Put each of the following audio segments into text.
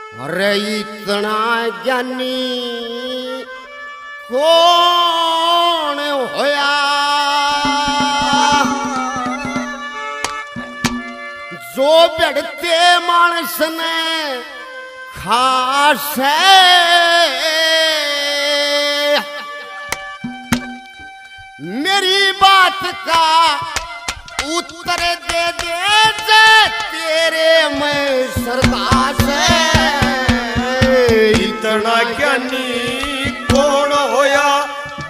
अरे इतना ज्ञानी कौन होया जो बढ़ते मानस ने खास है। मेरी बात का उत्तर दे दे तेरे में सरदास है। इतना ज्ञानी कौन होया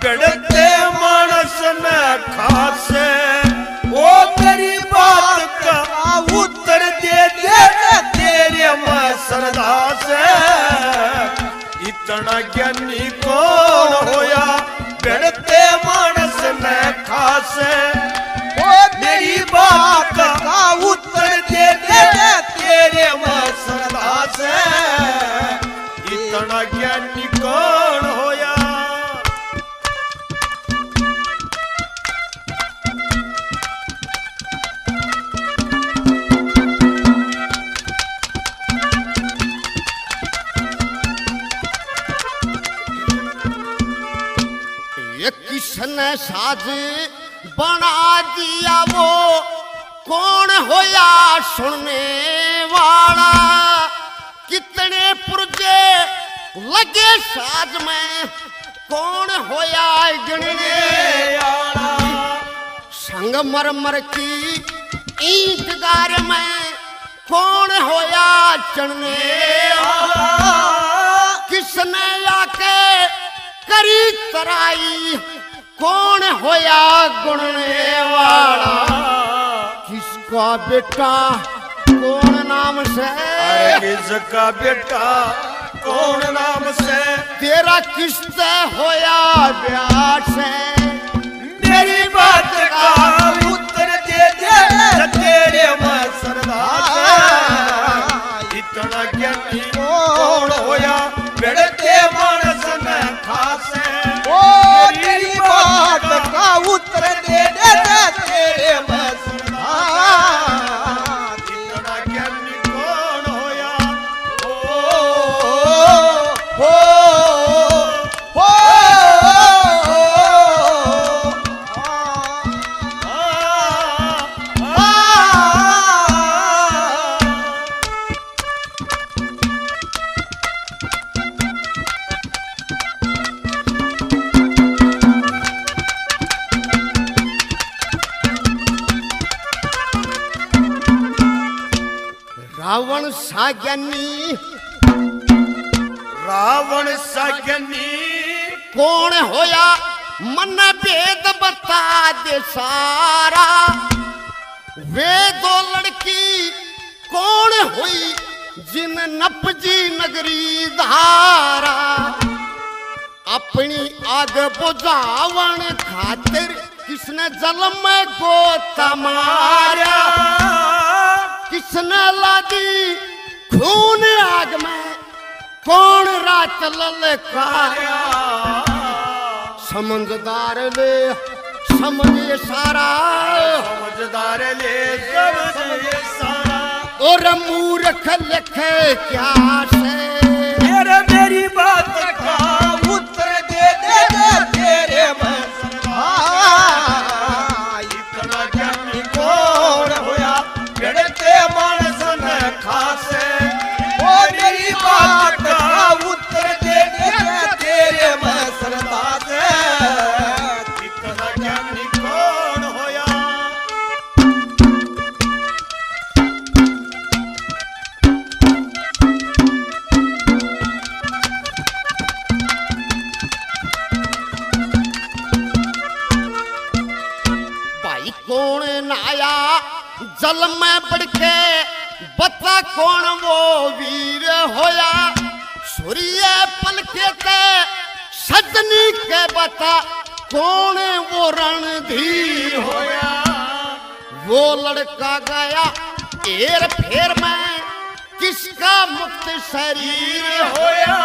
बढ़ते मानस ने खास वो तेरी बात का उत्तर दे दे तेरे में सरदास इतना ज्ञानी कौन होया बढ़ते मानस ने खास मेरी बात का उत्तर दे दे तेरे में सरदास इतना ज्ञानी कौन होया। ये किसने साज बना दिया वो कौन होया सुनने वाला। कितने पुरजे लगे साज में कौन होया गिनने वाला। संगमरमर की ईंट गार में कौन होया चढ़ने वाला। किसने आके करी तराई कौन होया गुणने वाला। किसका बेटा कौन नाम से किसका बेटा कौन नाम से तेरा किससे होया ब्याह से। मेरी बात का उत्तर दे दे तेरे में सरदास इतना ज्ञानी कौन होया बढ़ते मानस ने खास मेरी बात का उत्तर दे दे तेरे में सरदास इतना ज्ञानी कौन होया। रावण सा ज्ञानी रावण सा ज्ञानी कौन होया मन भेद बता दे सारा। वे दो लड़की कौन हुई जिन नपजी नगरी धारा। अपनी आग बुझावन खातिर किसने जल में गोता मारा। किसने लादी खून आग में कौन रात ललकाया। समझदार ले समझे सारा समझदार ले समझे सारा और मूर्ख लिखे क्या से। मेरी बात का उत्तर दे दे तेरे में इतना ज्ञानी कौन होया बढ़ते मानस ने खास मेरी बात का उत्तर दे दे तेरे में सरदास इतना ज्ञानी कौन होया। भाई कौन नाया जल में बढ़ के बता कौन वो वीर होया। सूर्य पलके ते सजनी के बता कौन वो रणधीर होया। वो लड़का गया एर फेर में किसका मुक्त शरीर होया।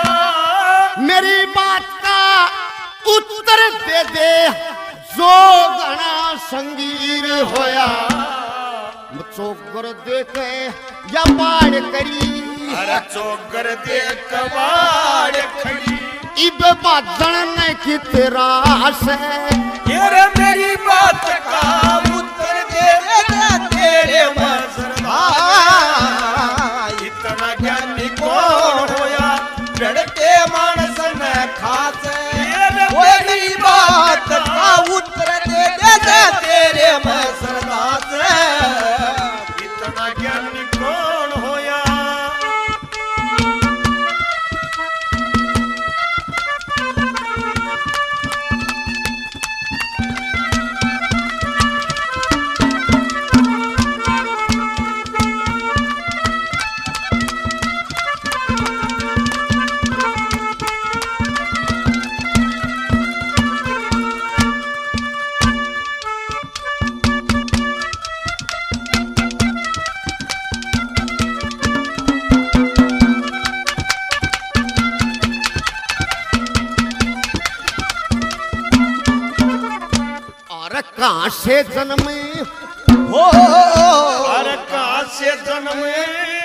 मेरी बात का उत्तर दे दे जो घना संगीर होया। चोकर देखे या बाढ़ करी चौकर दे कबाड़ खड़ी इब बाजन ने की तेरा से ये मेरी बात का उत्तर दे तेरे मसरदा इतना ज्ञानी कौन होया लड़के मानस ने खास मेरी बात का उत्तर दे तेरे मसरदा इतना ज्ञानी कौन होया कहां से जन्मे हो अरे कहां से जन्मे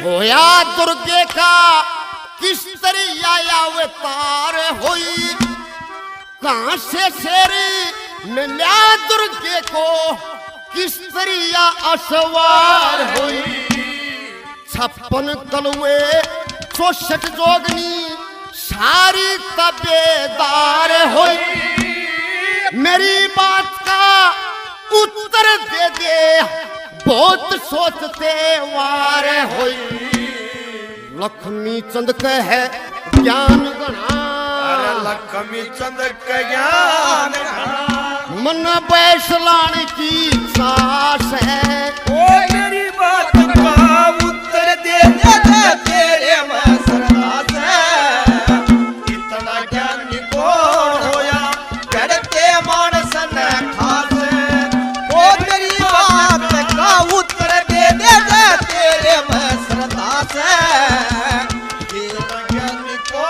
होया दुर्गे का किस तरिया अवतार हुई कहां से शेरी मिला दुर्गे को किस तरिया असवार हुई 56 कलुए 64 जोगनी सारी तबेदार हुई मेरी बात का उत्तर दे दे बहुत सोचते वार हुई लक्ष्मी चंद कहे ज्ञान गणा अरे लक्ष्मी चंद का ज्ञान गणा मन बैसलान की सास है ओ मेरी बात का उत्तर दे तेरे मसरदा से इतना ज्ञानी कौन होया करते मानस ने खास ओ मेरी बात का उत्तर दे तेरे मसरदा से इतना ज्ञानी कौन